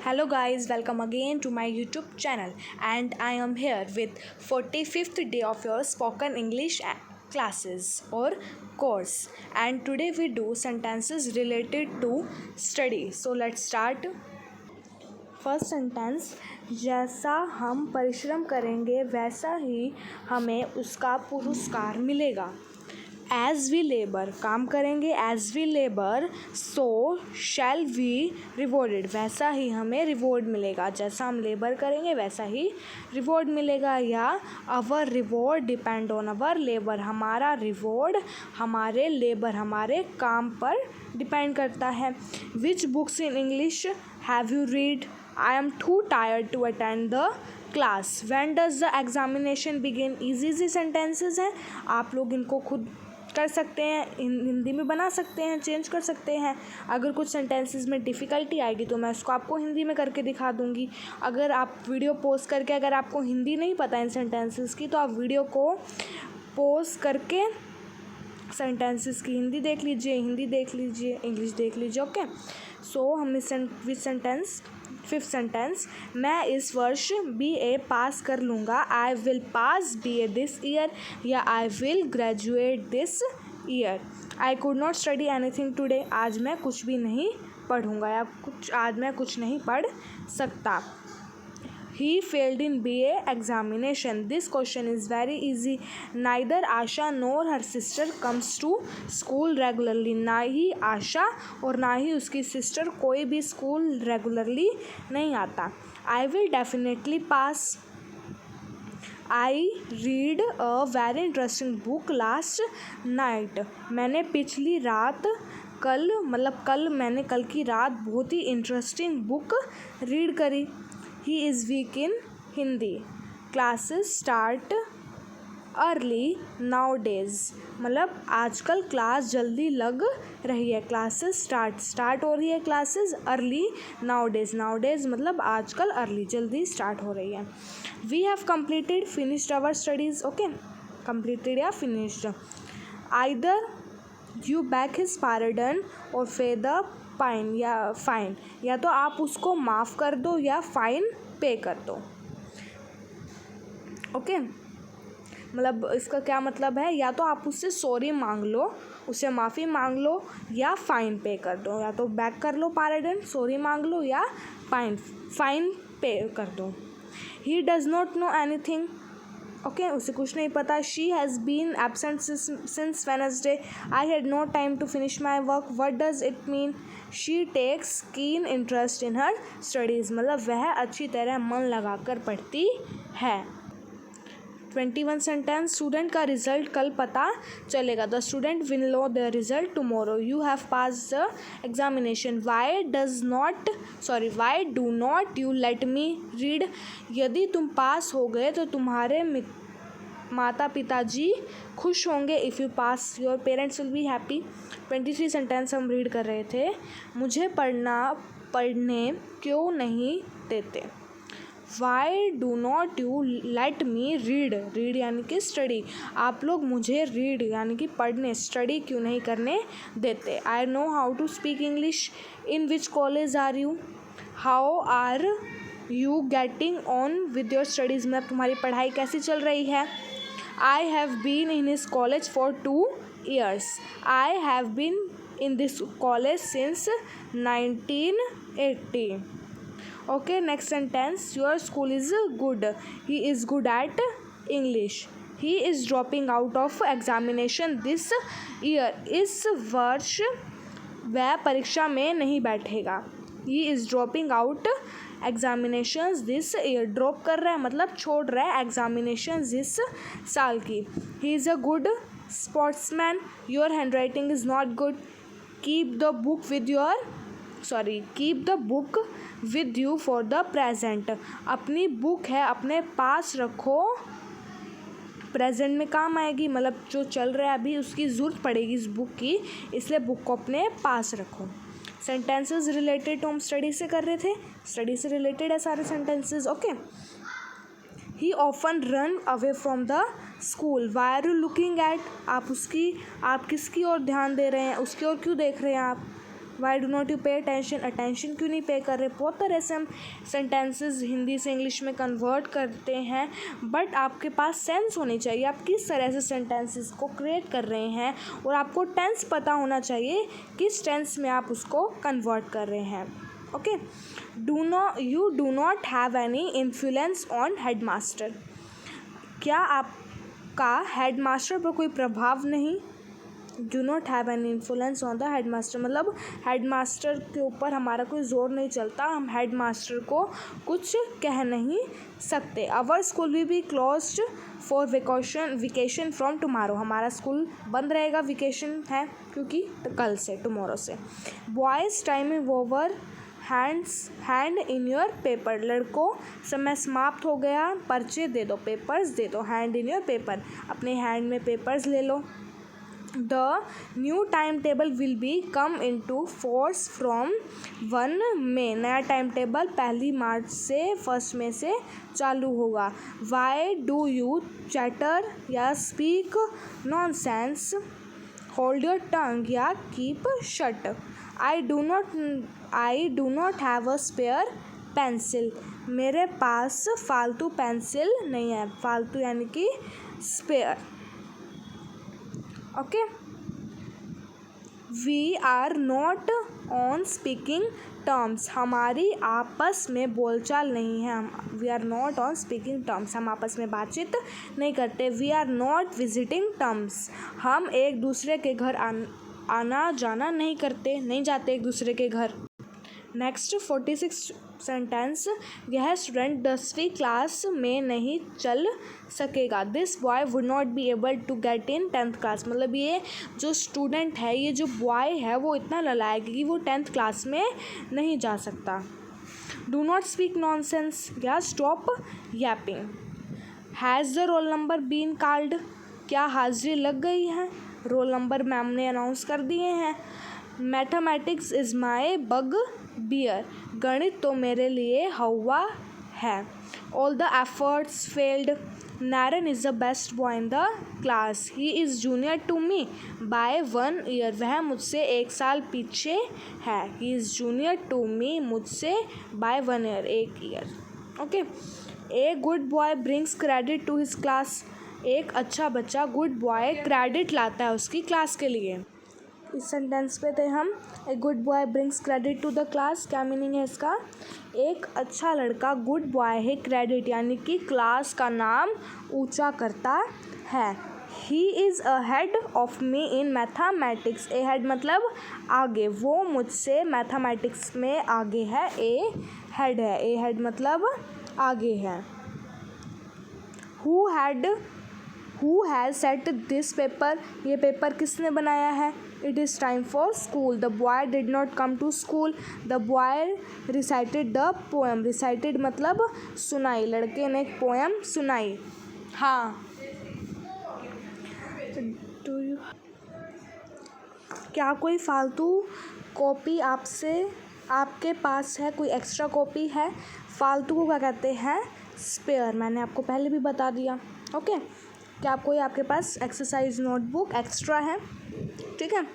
Hello guys, welcome again to my YouTube channel, and I am here with 45th day of your spoken English classes or course, and today we do sentences related to study. So let's start. First sentence, जैसा हम परिश्रम करेंगे वैसा ही हमें उसका पुरस्कार मिलेगा. एज वी लेबर, काम करेंगे, as we labour so shall we rewarded, वैसा ही हमें रिवॉर्ड मिलेगा. जैसा हम लेबर करेंगे वैसा ही रिवॉर्ड मिलेगा. या our reward depend on our labour, हमारा रिवॉर्ड हमारे लेबर, हमारे काम पर डिपेंड करता है. Which books in English have you read? I am too tired to attend the class. When does the examination begin? Easy sentences हैं, आप लोग इनको खुद कर सकते हैं, हिंदी में बना सकते हैं, चेंज कर सकते हैं. अगर कुछ सेंटेंसेस में डिफ़िकल्टी आएगी तो मैं उसको आपको हिंदी में करके दिखा दूँगी. अगर आप वीडियो पॉज करके, अगर आपको हिंदी नहीं पता इन सेंटेंसेस की, तो आप वीडियो को पॉज करके सेंटेंसेस की हिंदी देख लीजिए, इंग्लिश देख लीजिए. ओके, सो हम इस सेंटेंस, फिफ्थ सेंटेंस, मैं इस वर्ष BA पास कर लूँगा. I will pass BA this year, या I will graduate this year. I could not study anything today, आज मैं कुछ भी नहीं पढ़ूँगा, या आज मैं कुछ नहीं पढ़ सकता. He failed in BA examination. This question is very easy. Neither Asha nor her sister comes to school regularly. ना ही आशा और ना ही उसकी सिस्टर कोई भी स्कूल रेगुलरली नहीं आता. I will definitely pass. I read a very interesting book last night. मैंने पिछली रात कल मैंने कल की रात बहुत ही इंटरेस्टिंग बुक रीड करी. He is weak in Hindi. Classes start early nowadays. मतलब आजकल क्लास जल्दी लग रही है. क्लासेस स्टार्ट हो रही है क्लासेस अर्ली नाउडेज मतलब आजकल अर्ली, जल्दी स्टार्ट हो रही है. We have completed finished our studies. Okay, completed या finished. Either you beg his pardon और पे द फाइन, या तो आप उसको माफ़ कर दो या फ़ाइन पे कर दो. ओके, मतलब इसका क्या मतलब है, या तो आप उससे सॉरी मांग लो, उससे माफ़ी मांग लो, या फ़ाइन पे कर दो. या तो बैक कर लो पार्डन, सॉरी मांग लो, या फ़ाइन पे कर दो. He does not know anything. Okay, उसे कुछ नहीं पता. She has been absent since Wednesday. I had no time to finish my work. What does it mean? She takes keen interest in her studies, मतलब वह अच्छी तरह मन लगाकर पढ़ती है. 21 सेंटेंस, स्टूडेंट का रिजल्ट कल पता चलेगा. The student will know the result tomorrow. You have pass the examination. Why do not you let me read? यदि तुम पास हो गए तो तुम्हारे माता पिताजी खुश होंगे. If you pass your parents will be happy. 23 sentence हम रीड कर रहे थे. मुझे पढ़ने क्यों नहीं देते? Why do not you let me read यानी कि स्टडी. आप लोग मुझे रीड यानी कि पढ़ने, स्टडी क्यों नहीं करने देते? I know how to speak English. In which college are you? How are you getting on with your studies, मतलब तुम्हारी पढ़ाई कैसी चल रही है? I have been in his college for 2 years. I have been in this college since 1980. Okay, next sentence. Your school is good. He is good at English. He is dropping out of examination this year. इस वर्ष वह परीक्षा में नहीं बैठेगा. He is dropping out examinations this year. Drop कर रहा है मतलब छोड़ रहा है examinations इस साल की. He is a good sportsman. Your handwriting is not good. Keep the book with you for the present. अपनी बुक है अपने पास रखो, प्रेजेंट में काम आएगी, मतलब जो चल रहा है अभी उसकी ज़रूरत पड़ेगी इस बुक की, इसलिए बुक को अपने पास रखो. सेंटेंसेस रिलेटेड तो हम स्टडी से कर रहे थे, स्टडी से रिलेटेड है सारे sentences. Okay, he often run away from the school. Why are you looking at? आप किसकी ओर ध्यान दे रहे हैं, उसकी ओर क्यों देख रहे हैं आप? Why do not you pay attention, attention क्यों नहीं पे कर रहे। बहुत तरह से हम सेंटेंसेस हिंदी से इंग्लिश में कन्वर्ट करते हैं, बट आपके पास सेंस होनी चाहिए आप किस तरह से सेंटेंसेस को क्रिएट कर रहे हैं, और आपको टेंस पता होना चाहिए किस टेंस में आप उसको कन्वर्ट कर रहे हैं। Okay, you do not have any influence on headmaster, क्या आपका हेडमास्टर पर कोई प्रभाव नहीं। Do not have any influence on the headmaster मतलब हेडमास्टर के ऊपर हमारा कोई ज़ोर नहीं चलता, हम हेडमास्टर को कुछ कह नहीं सकते। Our school will be closed for vacation from tomorrow, हमारा स्कूल बंद रहेगा, वेकेशन है क्योंकि कल से, टुमारो से। Boys time is over, hand in your paper, लड़कों समय समाप्त हो गया, पर्चे दे दो, पेपर्स दे दो, हैंड इन योर पेपर, अपने हैंड में पेपर्स ले लो। The new time table will be come into force from 1 May, नया टाइम टेबल 1 मार्च से 1 मई से चालू होगा। वाई डू यू चैटर या speak nonsense, hold your tongue या keep shut. I do not have a spare pencil, मेरे पास फालतू पेंसिल नहीं है, फालतू यानी कि spare. Okay, we are not on speaking terms, हमारी आपस में बोलचाल नहीं है, we are not on speaking terms, हम आपस में बातचीत नहीं करते। We are not visiting terms, हम एक दूसरे के घर आना जाना नहीं करते, नहीं जाते एक दूसरे के घर। नेक्स्ट 46 सेंटेंस, यह स्टूडेंट 10वीं क्लास में नहीं चल सकेगा। This boy would not be able to get in 10th class, मतलब ये जो स्टूडेंट है, ये जो बॉय है वो इतना नालायक है कि वो 10th क्लास में नहीं जा सकता। डू नॉट स्पीक नॉनसेंस या stop yapping. Has the roll number been called, क्या हाजिरी लग गई है, रोल नंबर मैम ने अनाउंस कर दिए हैं। Mathematics is my bugbear, गणित तो मेरे लिए हवा है। All the efforts failed, Naran is the best boy in the class, he is junior to me by 1 year, वह मुझसे 1 साल पीछे है। He is junior to me, मुझसे by 1 year, 1 year. Okay, a good boy brings credit to his class, एक अच्छा बच्चा good boy credit लाता है उसकी क्लास के लिए। इस सेंटेंस पे थे हम, a good boy brings credit to the class, क्या मीनिंग है इसका। एक अच्छा लड़का गुड बॉय है, क्रेडिट यानी कि क्लास का नाम ऊंचा करता है। He is ahead of me in mathematics, A head मतलब आगे, वो मुझसे मैथमेटिक्स में आगे है, ए हेड है, ए हेड मतलब आगे है। Who has set this paper, ये पेपर किसने बनाया है। It is time for school, the boy did not come to school, the boy recited the poem, recited मतलब सुनाई, लड़के ने एक पोएम सुनाई। हाँ, क्या कोई फालतू कॉपी आपके पास है, कोई एक्स्ट्रा कॉपी है। फालतू को क्या कहते हैं, स्पेयर, मैंने आपको पहले भी बता दिया। ओके, क्या कोई आपके पास एक्सरसाइज नोटबुक एक्स्ट्रा है, ठीक है।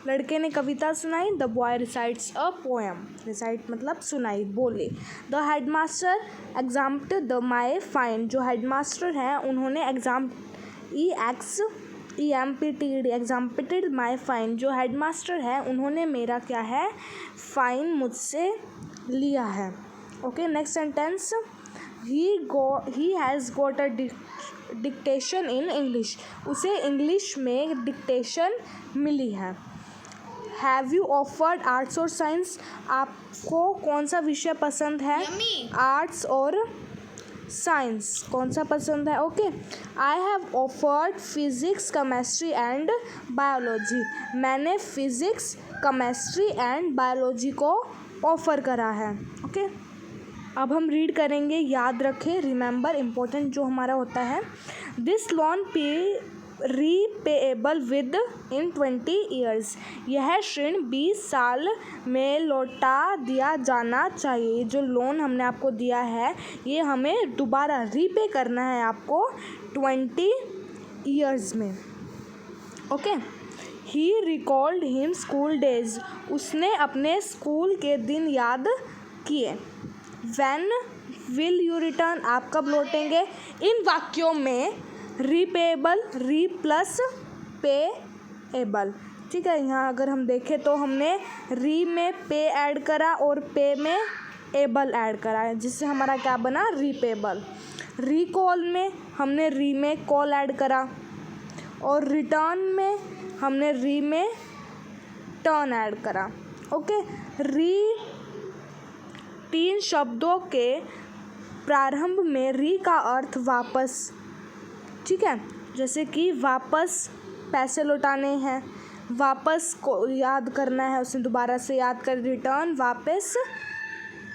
लड़के ने कविता सुनाई, the boy recites a poem, recite मतलब सुनाई, बोले। The headmaster exempt the my fine, जो हेडमास्टर हैं उन्होंने एग्जाम्प्टेड माई फाइन, जो हेडमास्टर है उन्होंने मेरा क्या है, फाइन मुझसे लिया है। Okay, next sentence, he has got a dictation in English, उसे इंग्लिश में डिक्टेशन मिली है। हैव यू ऑफर्ड आर्ट्स और साइंस, आपको कौन सा विषय पसंद है, आर्ट्स और साइंस कौन सा पसंद है। Okay, I have offered physics chemistry and biology, मैंने फिजिक्स केमिस्ट्री एंड बायोलॉजी को ऑफ़र करा है। ओके, अब हम रीड करेंगे, याद रखें, रिमेंबर इम्पोर्टेंट जो हमारा होता है। This loan repayable within 20 ईयर्स, यह ऋण 20 साल में लौटा दिया जाना चाहिए। जो लोन हमने आपको दिया है ये हमें दोबारा रीपे करना है आपको 20 ईयर्स में। ओके, ही रिकॉल्ड हिम स्कूल डेज, उसने अपने स्कूल के दिन याद किए। व्हेन विल यू रिटर्न, आप कब लौटेंगे। इन वाक्यों में रीपेएबल, री प्लस पेएबल, ठीक है। यहाँ अगर हम देखें तो हमने री में पे ऐड करा और पे में एबल ऐड करा है, जिससे हमारा क्या बना, रीपेएबल। रिकॉल में हमने री में कॉल ऐड करा और रिटर्न में हमने री में टर्न ऐड करा। ओके, री 3 शब्दों के प्रारंभ में री का अर्थ वापस, ठीक है। जैसे कि वापस पैसे लौटाने हैं, वापस को याद करना है, उसे दोबारा से याद कर, रिटर्न वापस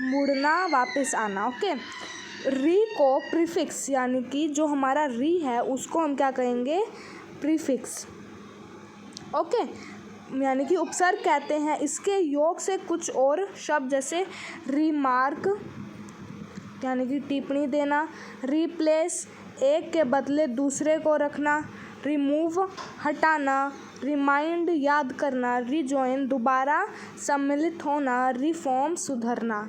मुड़ना, वापस आना। ओके, री को प्रीफिक्स यानी कि जो हमारा री है उसको हम क्या कहेंगे, प्रीफिक्स। ओके, यानी कि उपसर्ग कहते हैं। इसके योग से कुछ और शब्द जैसे रिमार्क यानी कि टिप्पणी देना, रिप्लेस एक के बदले दूसरे को रखना, रिमूव हटाना, रिमाइंड याद करना, रिजॉइन दोबारा सम्मिलित होना, रिफॉर्म सुधरना।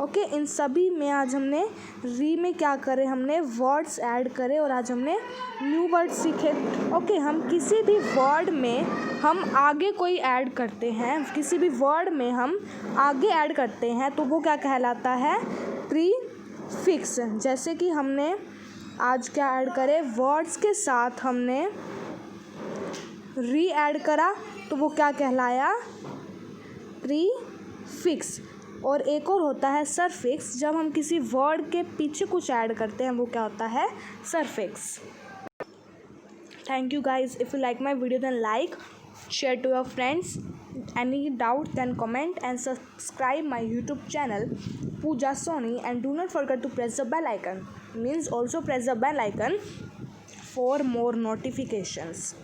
ओके, इन सभी में आज हमने री में क्या करे, हमने वर्ड्स ऐड करे और आज हमने न्यू वर्ड सीखे। ओके, हम किसी भी वर्ड में हम आगे कोई ऐड करते हैं, किसी भी वर्ड में हम आगे ऐड करते हैं तो वो क्या कहलाता है, प्रीफिक्स। जैसे कि हमने आज क्या ऐड करे, वर्ड्स के साथ हमने री ऐड करा तो वो क्या कहलाया, प्रीफिक्स। और एक और होता है सरफिक्स, जब हम किसी वर्ड के पीछे कुछ ऐड करते हैं वो क्या होता है, suffix. Thank you guys. If you like my video then like, share to your friends. Any doubt then comment and subscribe my YouTube channel Pooja Soni, and do not forget to press the bell icon. Means also press the bell icon for more notifications.